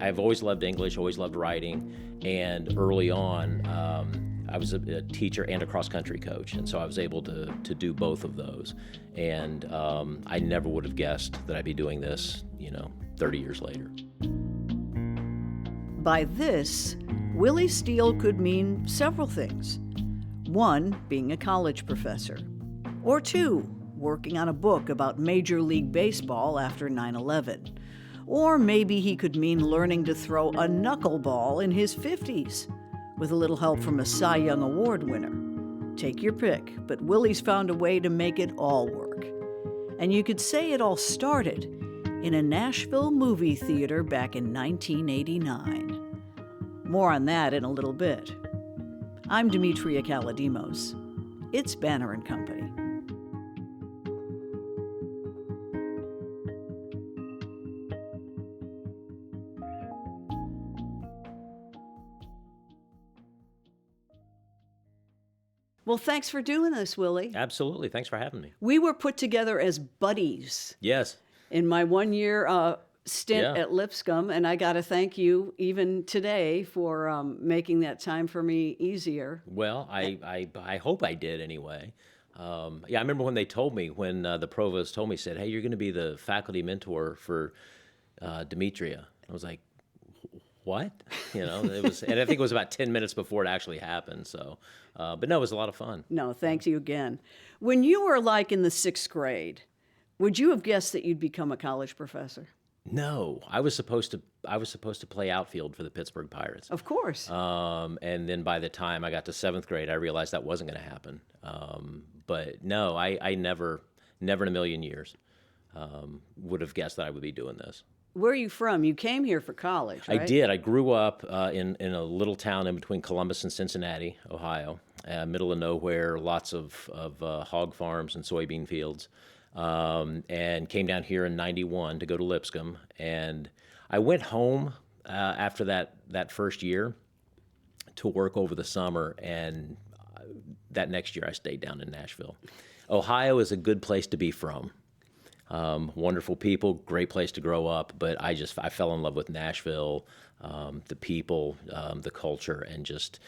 I've always loved English, always loved writing, and early on, I was a teacher and a cross-country coach, and so I was able to do both of those. And I never would have guessed that I'd be doing this, 30 years later. By this, Willie Steele could mean several things. One, being a college professor. Or two, working on a book about Major League Baseball after 9/11. Or maybe he could mean learning to throw a knuckleball in his 50s, with a little help from a Cy Young Award winner. Take your pick, but Willie's found a way to make it all work. And you could say it all started in a Nashville movie theater back in 1989. More on that in a little bit. I'm Demetria Kalodimos. It's Banner & Company. Well, thanks for doing this, Willie. Absolutely. Thanks for having me. We were put together as buddies. Yes. In my 1-year stint Yeah. at Lipscomb, and I got to thank you even today for making that time for me easier. Well, I hope I did anyway. I remember when they told me, when the provost told me, said, "Hey, you're going to be the faculty mentor for Demetria." I was like, "What?" It was, and I think it was about 10 minutes before it actually happened. So, but no, it was a lot of fun. No, thank you again. When you were like in the 6th grade, would you have guessed that you'd become a college professor? No, I was supposed to play outfield for the Pittsburgh Pirates. Of course. And then by the time I got to 7th grade, I realized that wasn't going to happen. But no, I never in a million years would have guessed that I would be doing this. Where are you from? You came here for college, right? I did. I grew up in a little town in between Columbus and Cincinnati, Ohio, middle of nowhere, lots of hog farms and soybean fields, and came down here in '91 to go to Lipscomb. And I went home after that first year to work over the summer, and that next year I stayed down in Nashville. Ohio is a good place to be from. Wonderful people, great place to grow up, but I fell in love with Nashville, the people, the culture, and just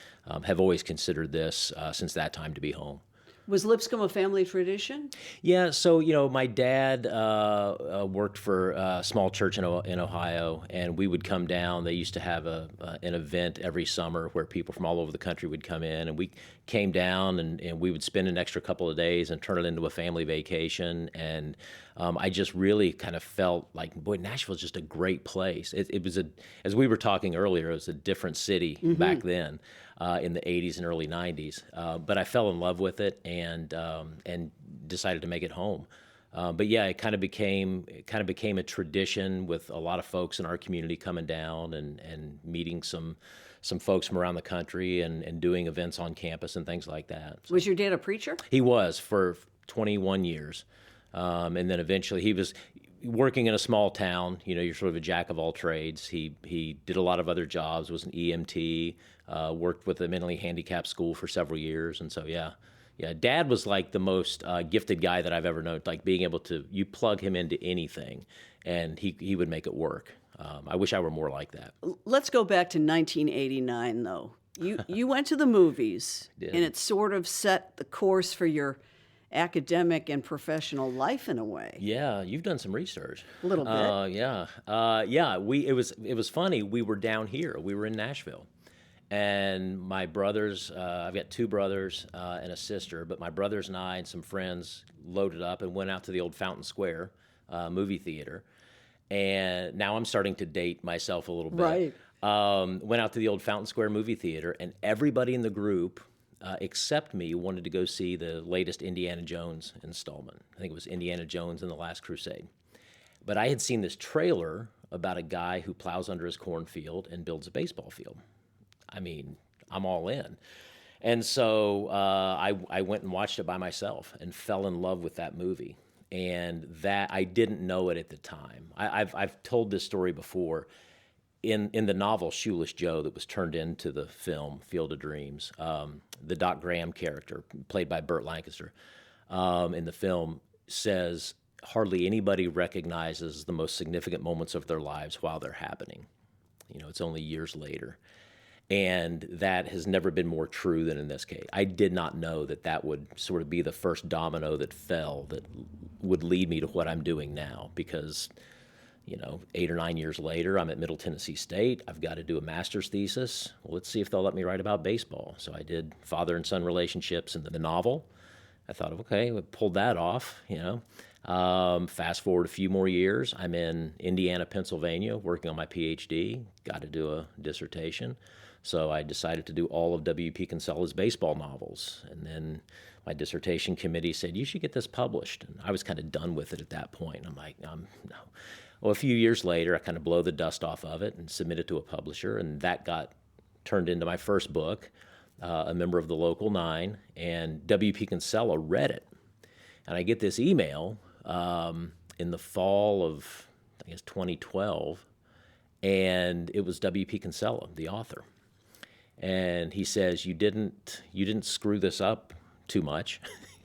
have always considered this since that time to be home. Was Lipscomb a family tradition? Yeah, so my dad worked for a small church in Ohio, and we would come down. They used to have an event every summer where people from all over the country would come in, and we came down, and we would spend an extra couple of days and turn it into a family vacation. And I just really kind of felt like, boy, Nashville's just a great place. It was as we were talking earlier, it was a different city back then. In the 80s and early 90s, but I fell in love with it and decided to make it home. But yeah, it kind of became a tradition with a lot of folks in our community coming down and meeting some folks from around the country and doing events on campus and things like that. So, was your dad a preacher? He was for 21 years, and then eventually he was working in a small town. You're sort of a jack of all trades. He did a lot of other jobs, was an EMT, worked with a mentally handicapped school for several years. And so, yeah, Dad was like the most gifted guy that I've ever known, like being able to, you plug him into anything and he would make it work. I wish I were more like that. Let's go back to 1989, though. You went to the movies, and it sort of set the course for your academic and professional life in a way. Yeah, you've done some research. A little bit. Yeah. It was funny. We were down here. We were in Nashville, and my brothers. I've got 2 brothers and a sister, but my brothers and I and some friends loaded up and went out to the old Fountain Square movie theater. And now I'm starting to date myself a little bit. Right. Went out to the old Fountain Square movie theater, and everybody in the group, except me, wanted to go see the latest Indiana Jones installment. I think it was Indiana Jones and the Last Crusade. But I had seen this trailer about a guy who plows under his cornfield and builds a baseball field. I mean, I'm all in. And so I went and watched it by myself and fell in love with that movie. And that I didn't know it at the time. I've told this story before. In the novel Shoeless Joe that was turned into the film Field of Dreams, the Doc Graham character, played by Burt Lancaster, in the film, says hardly anybody recognizes the most significant moments of their lives while they're happening. It's only years later. And that has never been more true than in this case. I did not know that that would sort of be the first domino that fell that would lead me to what I'm doing now, because 8 or 9 years later, I'm at Middle Tennessee State. I've got to do a master's thesis. Well, let's see if they'll let me write about baseball. So I did father and son relationships in the novel. I thought, okay, we pulled that off, Fast forward a few more years, I'm in Indiana, Pennsylvania, working on my PhD. Got to do a dissertation. So I decided to do all of W.P. Kinsella's baseball novels. And then my dissertation committee said, you should get this published. And I was kind of done with it at that point. I'm like, no. Well, a few years later, I kind of blow the dust off of it and submit it to a publisher. And that got turned into my first book, A Member of the Local Nine. And W.P. Kinsella read it. And I get this email in the fall of, I guess, 2012. And it was W.P. Kinsella, the author. And he says, you didn't screw this up too much,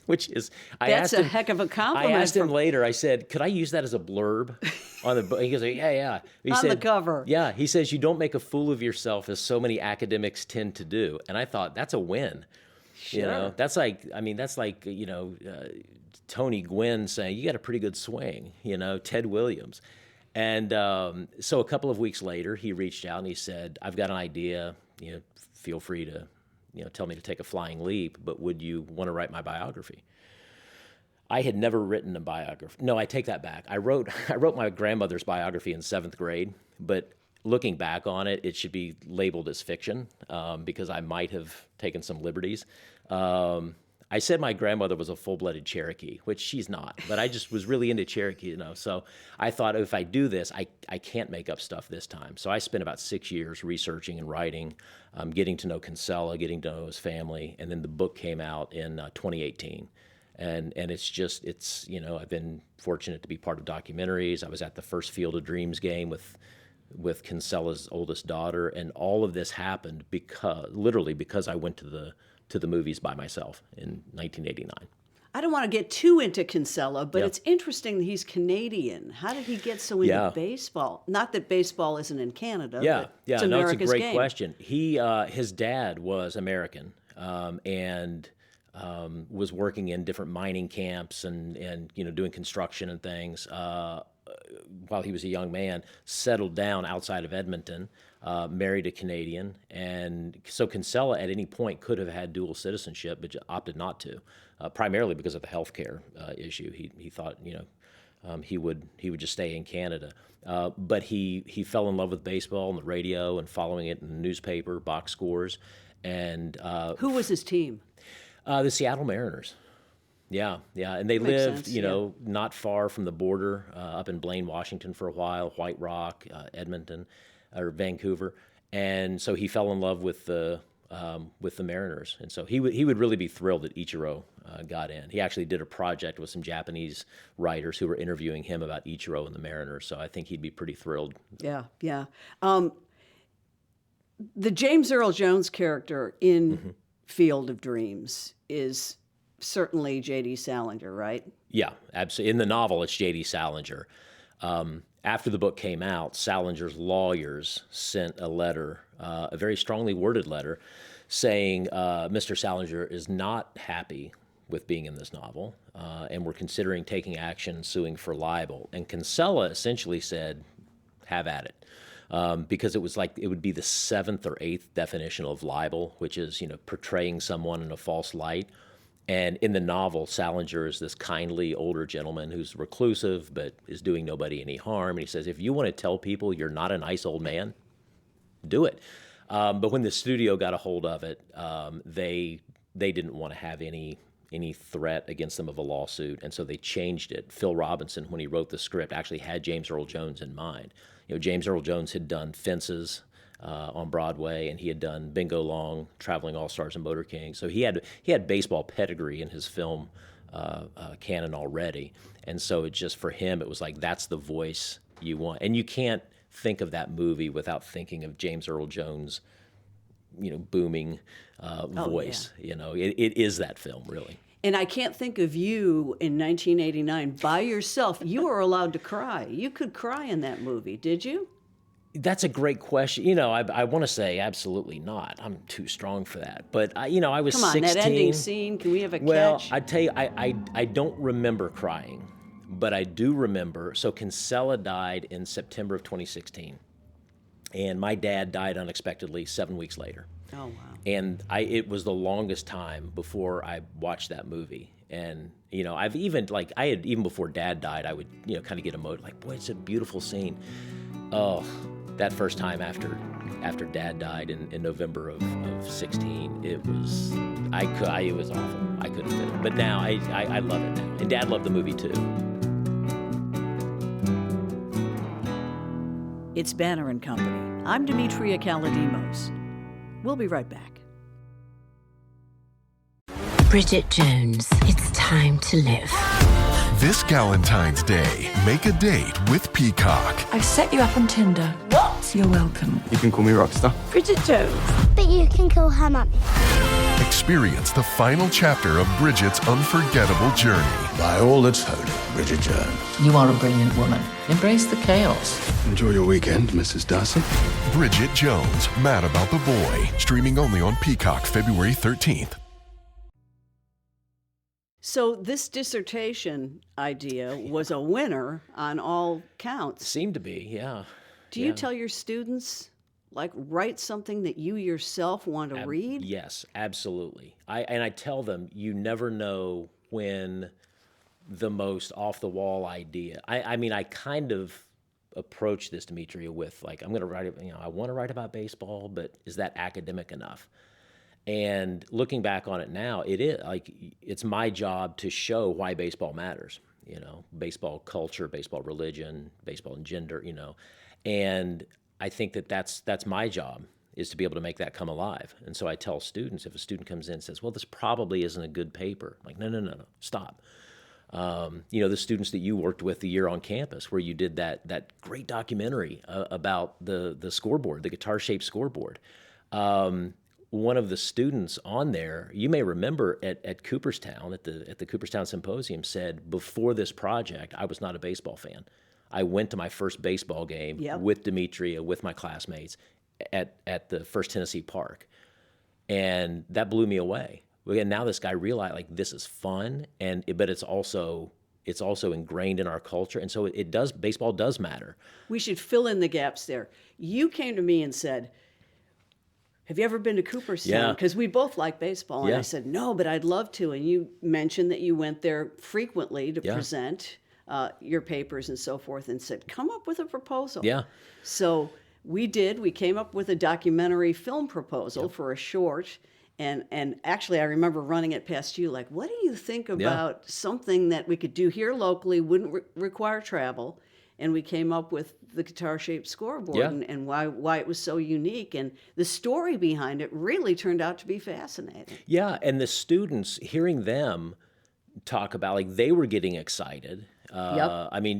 which is, That's a heck of a compliment. I asked him later, I said, could I use that as a blurb on the book? He goes, yeah. He on said, the cover. Yeah, he says, you don't make a fool of yourself as so many academics tend to do. And I thought, that's a win. Sure. That's like Tony Gwynn saying, you got a pretty good swing, Ted Williams. And so a couple of weeks later, he reached out and he said, I've got an idea, feel free to, tell me to take a flying leap, but would you want to write my biography? I had never written a biography. No, I take that back. I wrote my grandmother's biography in 7th grade, but looking back on it, it should be labeled as fiction because I might have taken some liberties. I said my grandmother was a full-blooded Cherokee, which she's not, but I just was really into Cherokee, So I thought if I do this, I can't make up stuff this time. So I spent about 6 years researching and writing, getting to know Kinsella, getting to know his family, and then the book came out in 2018. And it's I've been fortunate to be part of documentaries. I was at the first Field of Dreams game with Kinsella's oldest daughter, and all of this happened because I went to the movies by myself in 1989. I don't want to get too into Kinsella, but it's interesting that he's Canadian. How did he get so into baseball? Not that baseball isn't in Canada. But it's America's it's a great game. question. His dad was American and was working in different mining camps and doing construction and things while he was a young man. Settled down outside of Edmonton. Married a Canadian, and so Kinsella at any point could have had dual citizenship, but opted not to, primarily because of the healthcare issue. He thought he would just stay in Canada, but he fell in love with baseball and the radio and following it in the newspaper, box scores, and who was his team? The Seattle Mariners. Yeah, and they Makes lived, sense, not far from the border, up in Blaine, Washington for a while, White Rock, Edmonton. Or Vancouver, and so he fell in love with the Mariners, and so he would really be thrilled that Ichiro got in. He actually did a project with some Japanese writers who were interviewing him about Ichiro and the Mariners, so I think he'd be pretty thrilled. Yeah. The James Earl Jones character in Field of Dreams is certainly J.D. Salinger, right? Yeah, absolutely. In the novel, it's J.D. Salinger. After the book came out, Salinger's lawyers sent a letter, a very strongly worded letter, saying Mr. Salinger is not happy with being in this novel, and we're considering taking action, suing for libel. And Kinsella essentially said, have at it, because it was like it would be the 7th or 8th definition of libel, which is portraying someone in a false light. And in the novel, Salinger is this kindly older gentleman who's reclusive but is doing nobody any harm. And he says, if you want to tell people you're not a nice old man, do it. But when the studio got a hold of it, they didn't want to have any threat against them of a lawsuit, and so they changed it. Phil Robinson, when he wrote the script, actually had James Earl Jones in mind. James Earl Jones had done Fences on Broadway, and he had done Bingo Long, Traveling All-Stars, and Motor King. So he had baseball pedigree in his film canon already, and so it just for him it was like that's the voice you want, and you can't think of that movie without thinking of James Earl Jones, booming voice. Yeah. It is that film really. And I can't think of you in 1989 by yourself. You were allowed to cry. You could cry in that movie, did you? That's a great question. You know, I want to say absolutely not. I'm too strong for that. But I was Come on, 16. that ending scene, can we have a Well, catch? I tell you, I don't remember crying, but I do remember. So Kinsella died in September of 2016, and my dad died unexpectedly 7 weeks later. Oh, wow. And it was the longest time before I watched that movie. And, I've even, even before Dad died, I would, kind of get emoted, like, boy, it's a beautiful scene. Oh, that first time after Dad died in November of 16, it was awful. I couldn't fit it. But now I love it now. And Dad loved the movie too. It's Banner and Company. I'm Demetria Kalodimos. We'll be right back. Bridget Jones, it's time to live. This Galentine's Day, make a date with Peacock. I've set you up on Tinder. What? You're welcome. You can call me Rockstar. Bridget Jones. But you can call her mummy. Experience the final chapter of Bridget's unforgettable journey. By all that's holy, Bridget Jones. You are a brilliant woman. Embrace the chaos. Enjoy your weekend, Mrs. Darcy. Bridget Jones, Mad About the Boy. Streaming only on Peacock February 13th. So this dissertation idea was a winner on all counts. Seemed to be, yeah. Do you tell your students, write something that you yourself want to read? Yes, absolutely. I tell them, you never know when the most off-the-wall idea. I kind of approach this, Demetria, with, I'm going to write, I want to write about baseball, but is that academic enough? And looking back on it now, it is it's my job to show why baseball matters. Baseball culture, baseball religion, baseball and gender. And I think that's my job, is to be able to make that come alive. And so I tell students, if a student comes in and says, "Well, this probably isn't a good paper," I'm like, no, stop. The students that you worked with the year on campus, where you did that great documentary about the scoreboard, the guitar-shaped scoreboard. One of the students on there, you may remember at Cooperstown, at the Cooperstown Symposium, said, before this project, I was not a baseball fan. I went to my first baseball game with Demetria, with my classmates, at the First Tennessee Park. And that blew me away. And now this guy realized, this is fun, but it's also ingrained in our culture. And so baseball does matter. We should fill in the gaps there. You came to me and said, have you ever been to Cooperstown? Because we both like baseball. And I said, no, but I'd love to. And you mentioned that you went there frequently to present your papers and so forth, and said, come up with a proposal. Yeah. So we did. We came up with a documentary film proposal for a short. And actually, I remember running it past you, what do you think about something that we could do here locally, wouldn't require travel? And we came up with the guitar-shaped scoreboard and why it was so unique. And the story behind it really turned out to be fascinating. Yeah, and the students, hearing them talk about, they were getting excited.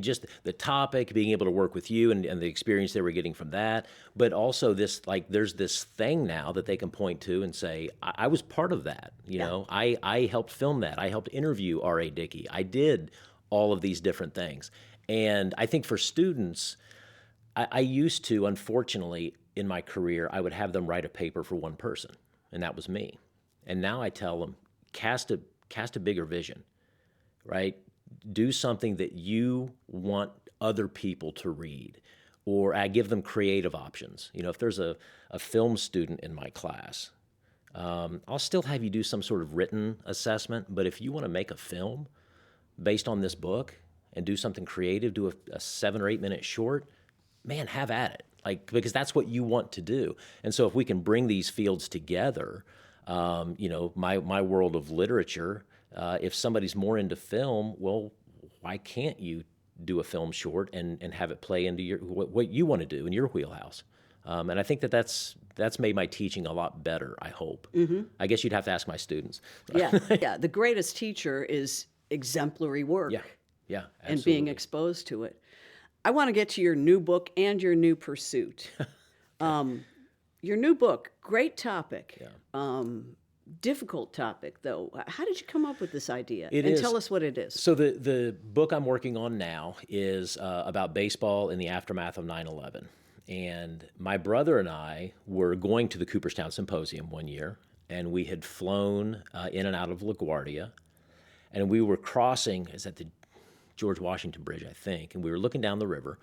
Just the topic, being able to work with you and the experience they were getting from that. But also this, there's this thing now that they can point to and say, I was part of that. I helped film that. I helped interview R.A. Dickey. I did all of these different things. And I think for students, I used to, unfortunately, in my career, I would have them write a paper for one person, and that was me. And now I tell them, cast a bigger vision, right? Do something that you want other people to read, or I give them creative options. If there's a film student in my class, I'll still have you do some sort of written assessment, but if you want to make a film based on this book, and do something creative, do a 7 or 8 minute short, man, have at it. Because that's what you want to do. And so if we can bring these fields together, my world of literature, if somebody's more into film, well, why can't you do a film short and have it play into what you want to do in your wheelhouse? And I think that's made my teaching a lot better, I hope. Mm-hmm. I guess you'd have to ask my students. Yeah. The greatest teacher is exemplary work. Yeah, absolutely. And being exposed to it. I want to get to your new book and your new pursuit. Your new book, great topic. Yeah. Difficult topic, though. How did you come up with this idea? Tell us what it is. So the book I'm working on now is about baseball in the aftermath of 9/11. And my brother and I were going to the Cooperstown Symposium one year, and we had flown in and out of LaGuardia, and we were crossing, is at the George Washington Bridge, I think, and we were looking down the river,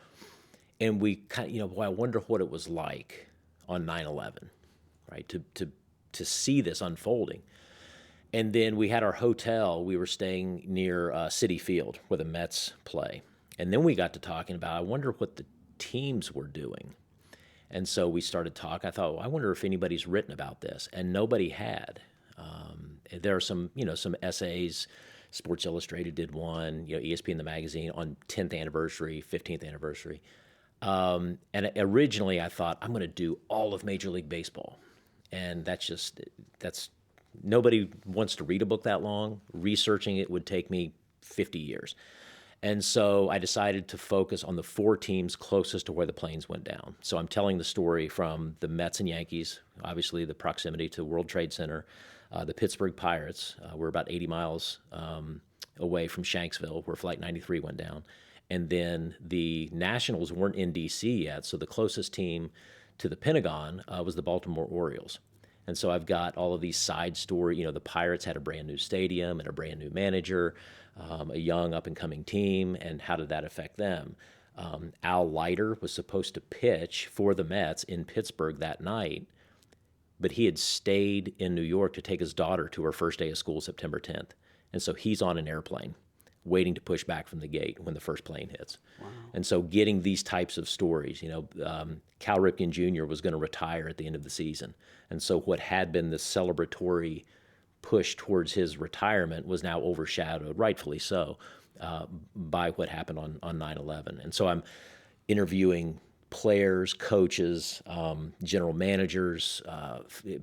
and we kind of, boy, I wonder what it was like on 9/11, right, to see this unfolding. And then we had our hotel. We were staying near Citi Field where the Mets play. And then we got to talking about, I wonder what the teams were doing. And so we started talking. I thought, well, I wonder if anybody's written about this. And nobody had. There are some essays. Sports Illustrated did one, ESPN, the magazine, on 10th anniversary, 15th anniversary. And originally I thought, I'm going to do all of Major League Baseball. And that's nobody wants to read a book that long. Researching it would take me 50 years. And so I decided to focus on the 4 teams closest to where the planes went down. So I'm telling the story from the Mets and Yankees, obviously the proximity to World Trade Center, the Pittsburgh Pirates. We're about 80 miles away from Shanksville, where Flight 93 went down. And then the Nationals weren't in D.C. yet, so the closest team to the Pentagon was the Baltimore Orioles. And so I've got all of these side stories. The Pirates had a brand new stadium and a brand new manager, a young up-and-coming team, and how did that affect them? Al Leiter was supposed to pitch for the Mets in Pittsburgh that night, but he had stayed in New York to take his daughter to her first day of school, September 10th. And so he's on an airplane waiting to push back from the gate when the first plane hits. Wow. And so getting these types of stories, Cal Ripken Jr. was going to retire at the end of the season. And so what had been the celebratory push towards his retirement was now overshadowed, rightfully so, by what happened on 9/11. And so I'm interviewing players, coaches, general managers,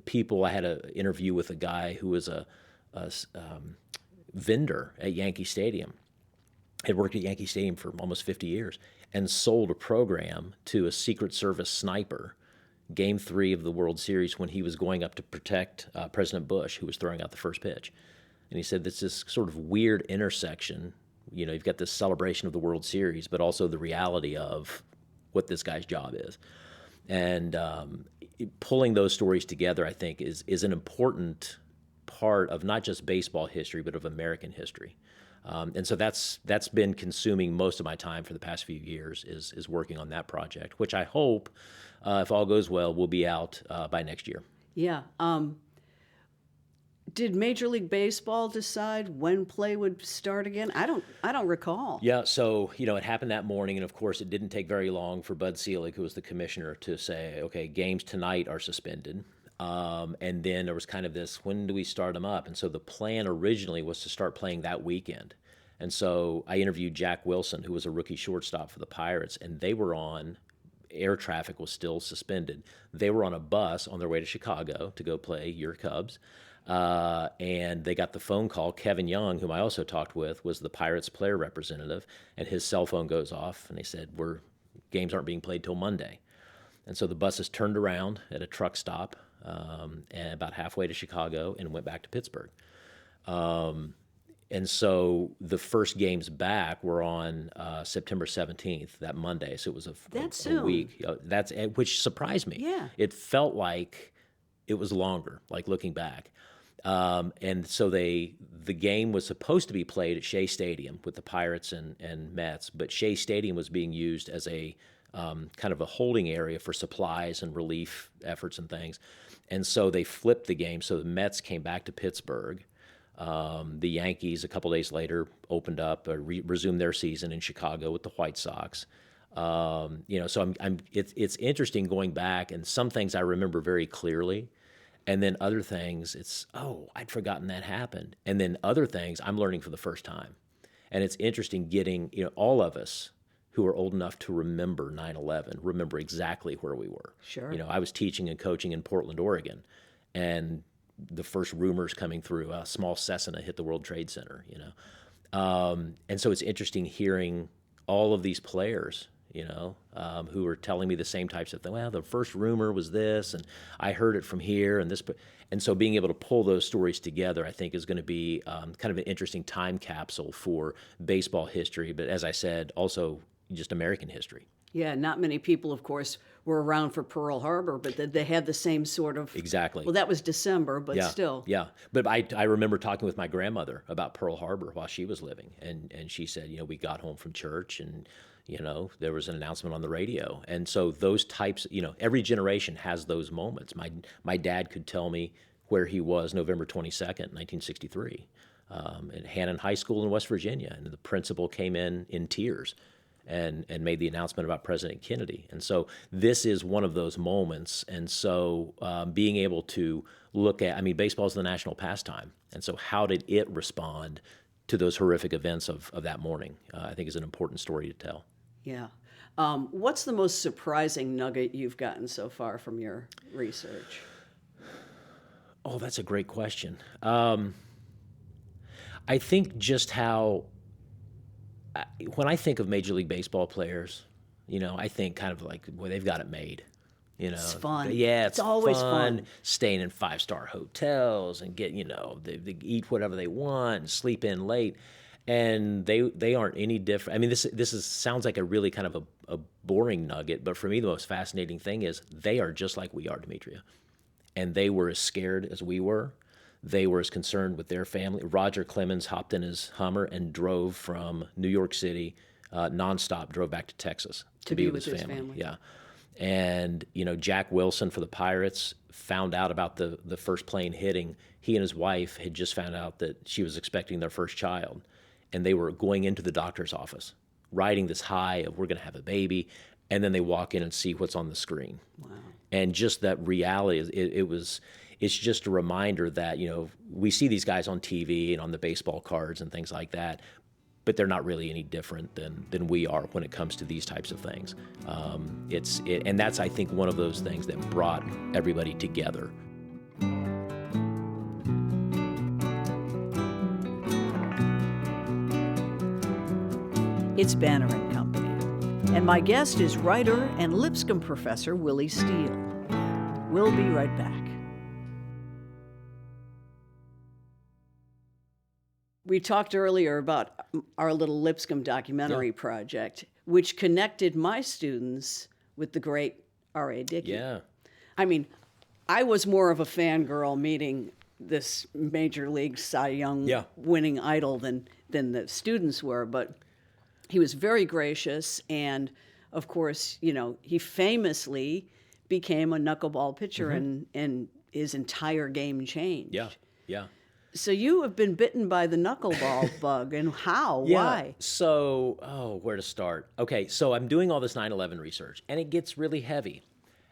people. I had an interview with a guy who was a vendor at Yankee Stadium. Had worked at Yankee Stadium for almost 50 years and sold a program to a Secret Service sniper, Game 3 of the World Series, when he was going up to protect President Bush, who was throwing out the first pitch. And he said, this sort of weird intersection. You've got this celebration of the World Series, but also the reality of what this guy's job is. And pulling those stories together, I think, is an important part of not just baseball history, but of American history. And so that's been consuming most of my time for the past few years, is working on that project, which I hope, if all goes well, will be out by next year. Yeah. Did Major League Baseball decide when play would start again? I don't recall. Yeah, so it happened that morning, and of course it didn't take very long for Bud Selig, who was the commissioner, to say, okay, games tonight are suspended. And then there was kind of this, when do we start them up? And so the plan originally was to start playing that weekend. And so I interviewed Jack Wilson, who was a rookie shortstop for the Pirates, and they were on, air traffic was still suspended. They were on a bus on their way to Chicago to go play your Cubs. And they got the phone call. Kevin Young, whom I also talked with, was the Pirates player representative, and his cell phone goes off, and they said, games aren't being played till Monday. And so the buses turned around at a truck stop and about halfway to Chicago and went back to Pittsburgh. And so the first games back were on September 17th, that Monday. So it was a week. Which surprised me. Yeah. It felt like it was longer, like looking back. And so the game was supposed to be played at Shea Stadium with the Pirates and Mets, but Shea Stadium was being used as a kind of a holding area for supplies and relief efforts and things. And so they flipped the game. So the Mets came back to Pittsburgh. The Yankees, a couple days later, opened up, resumed their season in Chicago with the White Sox. So it's interesting going back, and some things I remember very clearly, and then other things, I'd forgotten that happened. And then other things I'm learning for the first time. And it's interesting getting, all of us who are old enough to remember 9/11, remember exactly where we were. Sure. I was teaching and coaching in Portland, Oregon, and the first rumors coming through, a small Cessna hit the World Trade Center, and so it's interesting hearing all of these players, who are telling me the same types of things. Well, the first rumor was this, and I heard it from here, and this. And so being able to pull those stories together, I think, is going to be kind of an interesting time capsule for baseball history, but as I said, also just American history. Yeah, not many people, of course, were around for Pearl Harbor, but they had the same sort of... Exactly. Well, that was December, but Yeah, still. yeah. But I remember talking with my grandmother about Pearl Harbor while she was living, and she said, we got home from church and, there was an announcement on the radio. And so those types, every generation has those moments. My dad could tell me where he was November 22nd, 1963, at Hannon High School in West Virginia, and the principal came in tears and made the announcement about President Kennedy. And so this is one of those moments. And so being able to look at, baseball is the national pastime. And so how did it respond to those horrific events of that morning, I think is an important story to tell. Yeah. What's the most surprising nugget you've gotten so far from your research? Oh, that's a great question. I think just how, when I think of Major League Baseball players, I think kind of like, well, they've got it made. It's fun. Yeah, it's always fun. Staying in 5-star hotels and get, they eat whatever they want and sleep in late. And they aren't any different. This sounds like a really kind of a boring nugget, but for me the most fascinating thing is they are just like we are, Demetria. And they were as scared as we were. They were as concerned with their family. Roger Clemens hopped in his Hummer and drove from New York City, nonstop, drove back to Texas to be with his family. Yeah. And, Jack Wilson for the Pirates found out about the first plane hitting. He and his wife had just found out that she was expecting their first child. And they were going into the doctor's office, riding this high of we're going to have a baby, and then they walk in and see what's on the screen. Wow. And just that reality, it's just a reminder that, we see these guys on TV and on the baseball cards and things like that, but they're not really any different than we are when it comes to these types of things. And that's, I think, one of those things that brought everybody together. It's Banner & Company, and my guest is writer and Lipscomb professor Willie Steele. We'll be right back. We talked earlier about our little Lipscomb documentary project, which connected my students with the great R.A. Dickey. Yeah. I was more of a fangirl meeting this Major League Cy Young winning idol than the students were, but he was very gracious, and of course, he famously became a knuckleball pitcher, and his entire game changed. Yeah, yeah. So you have been bitten by the knuckleball bug, and how? Yeah. Why? So, where to start? Okay, so I'm doing all this 9/11 research, and it gets really heavy.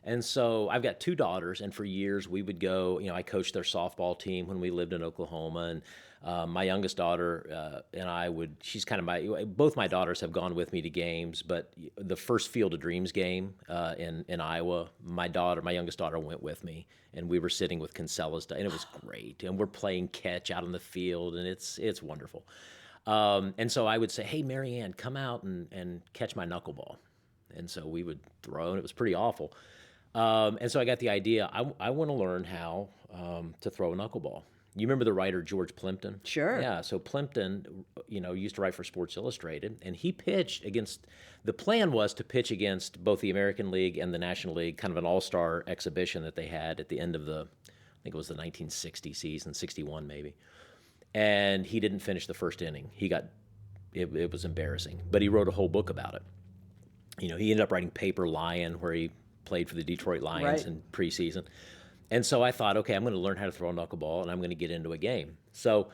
And so I've got 2 daughters, and for years we would go, I coached their softball team when we lived in Oklahoma, and my youngest daughter and I she's kind of both my daughters have gone with me to games, but the first Field of Dreams game in Iowa, my youngest daughter went with me, and we were sitting with Kinsella's, and it was great, and we're playing catch out on the field, and it's wonderful. And so I would say, hey, Marianne, come out and catch my knuckleball. And so we would throw, and it was pretty awful. And so I got the idea, I want to learn how to throw a knuckleball. You remember the writer George Plimpton? Sure. Yeah, so Plimpton, used to write for Sports Illustrated, and he pitched against, the plan was to pitch against both the American League and the National League, kind of an all-star exhibition that they had at the end of I think it was the 1960 season, 61 maybe. And he didn't finish the first inning. It was embarrassing, but he wrote a whole book about it. He ended up writing Paper Lion, where he played for the Detroit Lions in preseason. And so I thought, okay, I'm going to learn how to throw a knuckleball, and I'm going to get into a game. So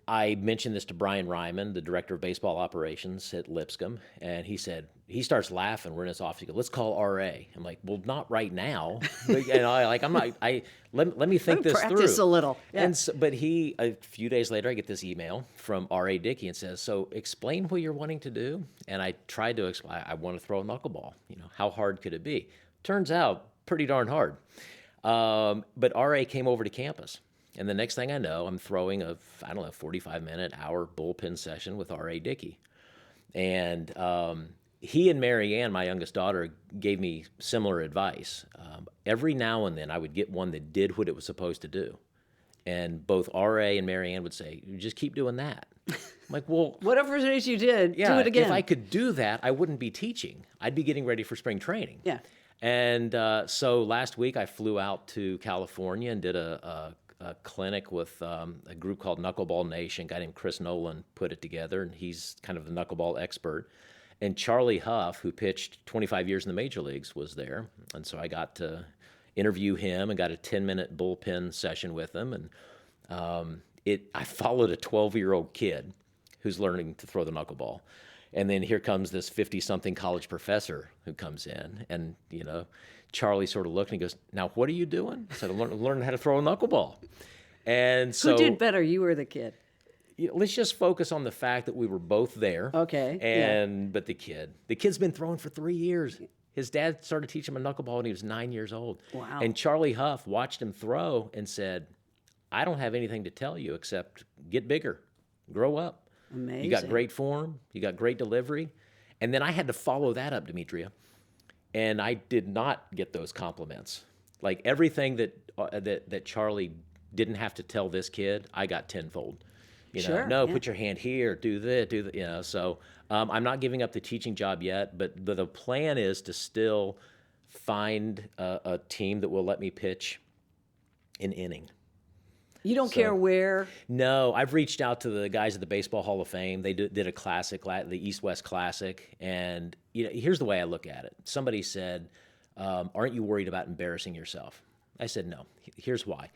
I mentioned this to Brian Ryman, the director of baseball operations at Lipscomb, and he starts laughing. We're in his office. He goes, let's call R.A. I'm like, well, not right now. Let me think this through. Practice a little. Yeah. And so, but a few days later, I get this email from R.A. Dickey and says, so explain what you're wanting to do. And I tried to explain, I want to throw a knuckleball. How hard could it be? Turns out, pretty darn hard. But R.A. came over to campus. And the next thing I know, I'm throwing a 45-minute, hour bullpen session with R.A. Dickey. And he and Marianne, my youngest daughter, gave me similar advice. Every now and then, I would get one that did what it was supposed to do. And both R.A. and Marianne would say, just keep doing that. I'm like, well, Whatever it is you did, yeah, do it again. if I could do that, I wouldn't be teaching. I'd be getting ready for spring training. Yeah. And so last week I flew out to California and did a clinic with a group called Knuckleball Nation. A guy named Chris Nolan put it together, and he's kind of the knuckleball expert. And Charlie Huff, who pitched 25 years in the major leagues, was there. And so I got to interview him and got a 10-minute bullpen session with him. And I followed a 12-year-old kid who's learning to throw the knuckleball. And then here comes this 50-something college professor who comes in. And, Charlie sort of looked and he goes, now, what are you doing? I said, I'm learning how to throw a knuckleball. And so... Who did better, you or the kid? Let's just focus on the fact that we were both there. Okay. But the kid's been throwing for 3 years. His dad started teaching him a knuckleball when he was 9 years old. Wow. And Charlie Huff watched him throw and said, I don't have anything to tell you except get bigger, grow up. Amazing. You got great form, you got great delivery. And then I had to follow that up, Demetria. And I did not get those compliments. Like everything that Charlie didn't have to tell this kid, I got tenfold. Put your hand here, do this, So I'm not giving up the teaching job yet, but the plan is to still find a team that will let me pitch an inning. You don't care where? No, I've reached out to the guys at the Baseball Hall of Fame. They did a classic, the East-West Classic, and here's the way I look at it. Somebody said, aren't you worried about embarrassing yourself? I said, no. Here's why.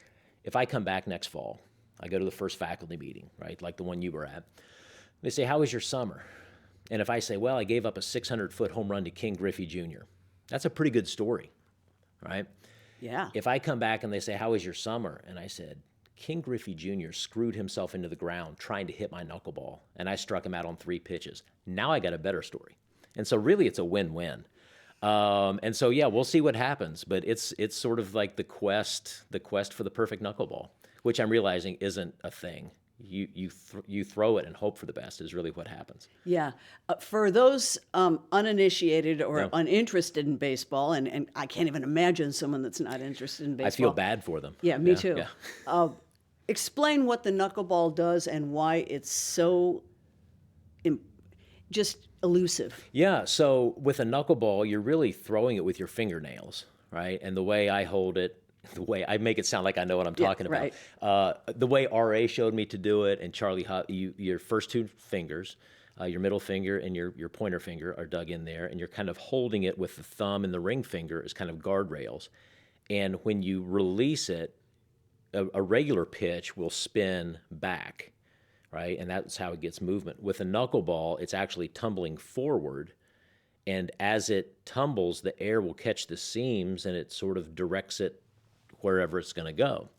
If I come back next fall, I go to the first faculty meeting, right, like the one you were at. They say, how was your summer? And if I say, well, I gave up a 600-foot home run to King Griffey Jr., that's a pretty good story, right? Yeah. If I come back and they say, how was your summer? And I said, King Griffey Jr. screwed himself into the ground trying to hit my knuckleball, and I struck him out on 3 pitches. Now I got a better story. And so really it's a win-win. And so, yeah, we'll see what happens. But it's sort of like the quest for the perfect knuckleball, which I'm realizing isn't a thing. You throw it and hope for the best is really what happens. Yeah. For those uninitiated or uninterested in baseball, and I can't even imagine someone that's not interested in baseball. I feel bad for them. Yeah, me too. Yeah. Explain what the knuckleball does and why it's so just elusive. Yeah, so with a knuckleball, you're really throwing it with your fingernails, right? And the way I hold it, the way I make it sound like I know what I'm talking about. Right. The way RA showed me to do it, and Charlie, your first 2 fingers, your middle finger and your pointer finger are dug in there, and you're kind of holding it with the thumb and the ring finger as kind of guardrails. And when you release it, a regular pitch will spin back, right? And that's how it gets movement. With a knuckleball, it's actually tumbling forward, and as it tumbles, the air will catch the seams, and it sort of directs it wherever it's going to go.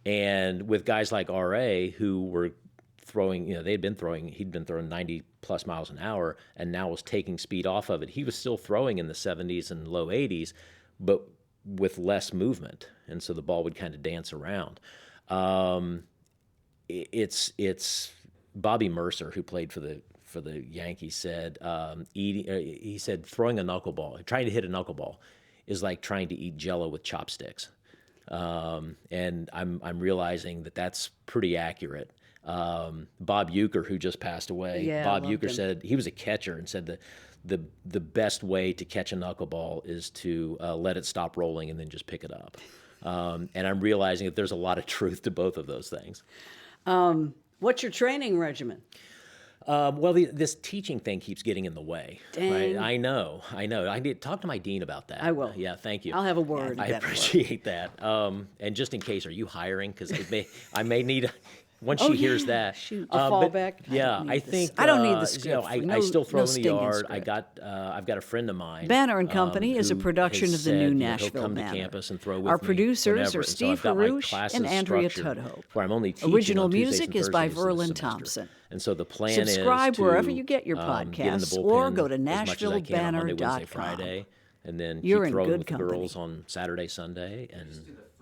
And with guys like RA who were throwing, he'd been throwing 90 plus miles an hour and now was taking speed off of it. He was still throwing in the 70s and low 80s, but with less movement. And so the ball would kind of dance around. It's Bobby Mercer, who played for the Yankees, said he said throwing a knuckleball, trying to hit a knuckleball, is like trying to eat Jell-O with chopsticks. And I'm realizing that that's pretty accurate. Bob Uecker, who just passed away, Bob Uecker said he was a catcher and said that the best way to catch a knuckleball is to let it stop rolling and then just pick it up. And I'm realizing that there's a lot of truth to both of those things. What's your training regimen? Well, this teaching thing keeps getting in the way. Dang. Right? I know. I need to talk to my dean about that. I will. Yeah, thank you. I'll have a word. I appreciate that. And just in case, are you hiring? Because I may need. Once she hears that, shoot, a fallback. I think I don't need the script. I still throw in the yard. Script. I've got a friend of mine. Banner and Company is a who production has of the said, new he'll Nashville come Banner. to campus and throw with Our me producers whenever. are And so Steve I've got my Haruch classes and Andrea structured Tudhope. where I'm only teaching Original on Tuesdays music and is by Thursdays this Verlin semester. Thompson. And so the plan is Subscribe to wherever you get your get in the podcasts, bullpen or go to as much as I can on Monday, Wednesday, nashvillebanner.com. Friday, and then You're keep in throwing good with company. the girls on Saturday, Sunday, and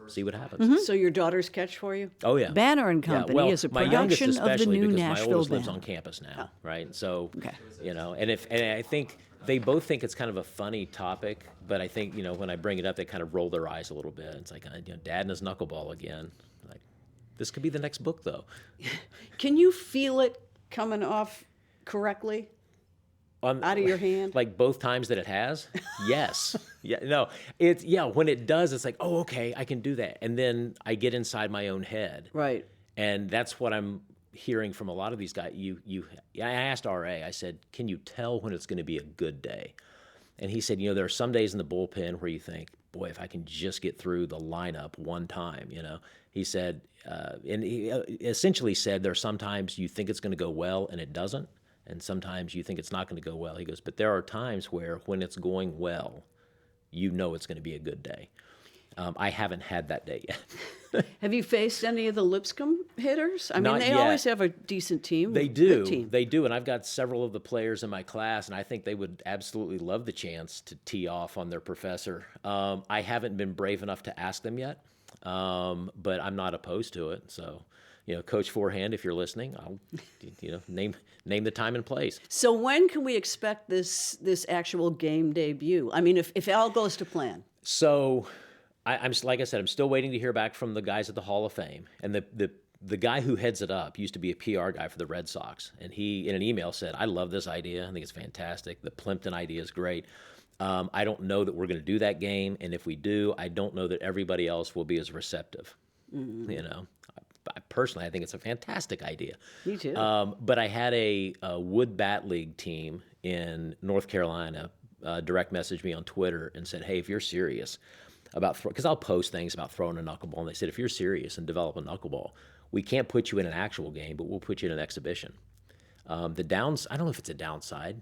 see what happens. So your daughters catch for you? Oh yeah, Banner and Company well, is a my youngest production of the especially new because Nashville my oldest lives Banner. on campus now, right? So Okay. and I think they both think it's kind of a funny topic, but I think when I bring it up, they kind of roll their eyes a little bit. It's like Dad and his knuckleball again. Like, this could be the next book, though. Can you feel it coming off correctly On, out of your hand? Like both times that it has? Yes. When it does, it's like, oh, okay, I can do that. And then I get inside my own head. Right. And that's what I'm hearing from a lot of these guys. I asked RA, I said, can you tell when it's going to be a good day? And he said, there are some days in the bullpen where you think, boy, if I can just get through the lineup one time, He said, and he essentially said, there are sometimes you think it's going to go well and it doesn't. And sometimes you think it's not going to go well. He goes, but there are times where when it's going well, it's going to be a good day. I haven't had that day yet. Have you faced any of the Lipscomb hitters? I mean, Not they yet. always have a decent team. They Good do. team. They do. And I've got several of the players in my class, and I think they would absolutely love the chance to tee off on their professor. I haven't been brave enough to ask them yet, but I'm not opposed to it. So, Coach Forehand, if you're listening, I'll, name the time and place. So when can we expect this actual game debut? I mean, if all goes to plan. So, I'm like I said, I'm still waiting to hear back from the guys at the Hall of Fame, and the guy who heads it up used to be a PR guy for the Red Sox, and he in an email said, "I love this idea. I think it's fantastic. The Plimpton idea is great. I don't know that we're going to do that game, and if we do, I don't know that everybody else will be as receptive." Mm-hmm. Personally, I think it's a fantastic idea. Me too. But I had a Wood Bat League team in North Carolina direct message me on Twitter and said, "Hey, if you're serious about because I'll post things about throwing a knuckleball," and they said, "If you're serious and develop a knuckleball, we can't put you in an actual game, but we'll put you in an exhibition." I don't know if it's a downside.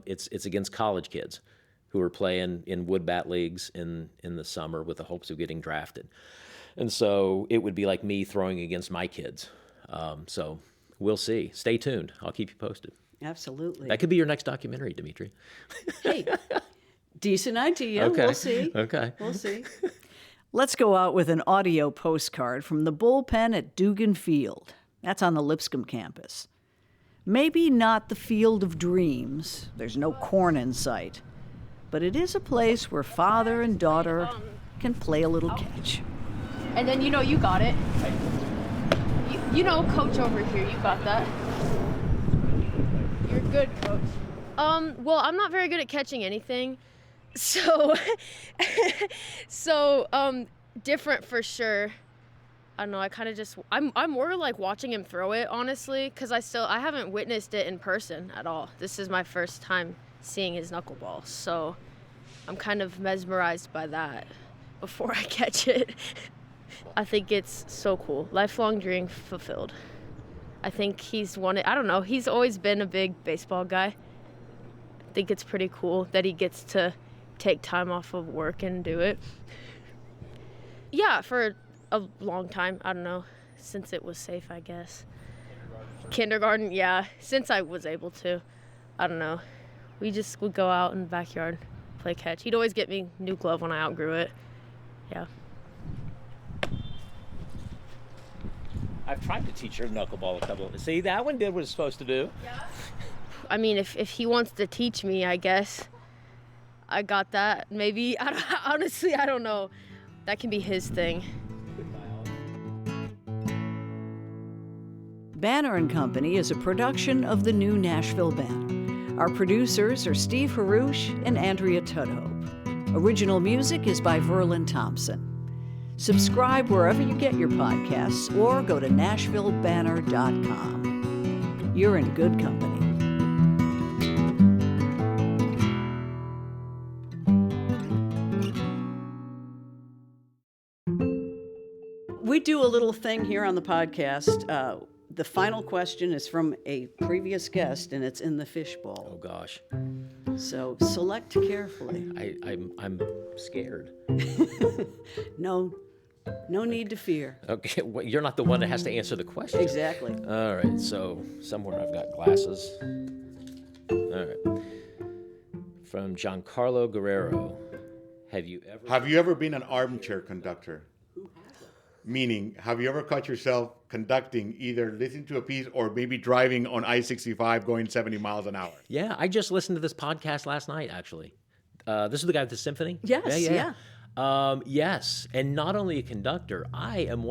It's against college kids who are playing in Wood Bat Leagues in the summer with the hopes of getting drafted. And so it would be like me throwing against my kids. So we'll see. Stay tuned. I'll keep you posted. Absolutely. That could be your next documentary, Demetria. Hey, decent idea. Okay. We'll see. Okay. We'll see. Let's go out with an audio postcard from the bullpen at Dugan Field. That's on the Lipscomb campus. Maybe not the field of dreams. There's no corn in sight. But it is a place where father and daughter can play a little catch. And then, you got it. Coach over here, you got that. You're good, coach. Well, I'm not very good at catching anything. So, different for sure. I don't know, I kind of just, I'm more like watching him throw it, honestly, because I haven't witnessed it in person at all. This is my first time seeing his knuckleball, so I'm kind of mesmerized by that before I catch it. I think it's so cool. Lifelong dream fulfilled. I think he's always been a big baseball guy. I think it's pretty cool that he gets to take time off of work and do it. Yeah, for a long time. I don't know, since it was safe, I guess. Kindergarten, yeah, since I was able to. I don't know. We just would go out in the backyard, play catch. He'd always get me new glove when I outgrew it. Yeah. I've tried to teach her knuckleball a couple. See, that one did what it's supposed to do. Yeah. I mean, if he wants to teach me, I guess I got that. Maybe. Honestly, I don't know. That can be his thing. Banner and Company is a production of the New Nashville Banner. Our producers are Steve Haruch and Andrea Tudhope. Original music is by Verlin Thompson. Subscribe wherever you get your podcasts or go to NashvilleBanner.com. You're in good company. We do a little thing here on the podcast. The final question is from a previous guest, and it's in the fishbowl. Oh gosh. So select carefully. I'm scared. No need to fear. Okay, well, you're not the one that has to answer the question. Exactly. All right, so somewhere I've got glasses. All right. From Giancarlo Guerrero. Have you ever been an armchair conductor? Meaning, have you ever caught yourself conducting, either listening to a piece or maybe driving on I-65 going 70 miles an hour? Yeah, I just listened to this podcast last night, actually. This is the guy with the symphony? Yes, yeah. Yes, and not only a conductor, I am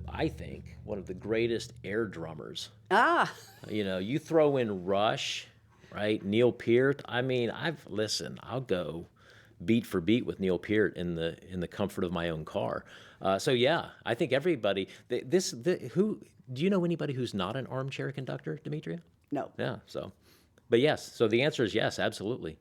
I think, one of the greatest air drummers. Ah, You know, you throw in Rush, right? Neil Peart. I mean, I'll go beat for beat with Neil Peart in the comfort of my own car. So yeah, I think everybody. Who do you know anybody who's not an armchair conductor, Demetria? no. Yeah. So, but yes. So the answer is yes, absolutely.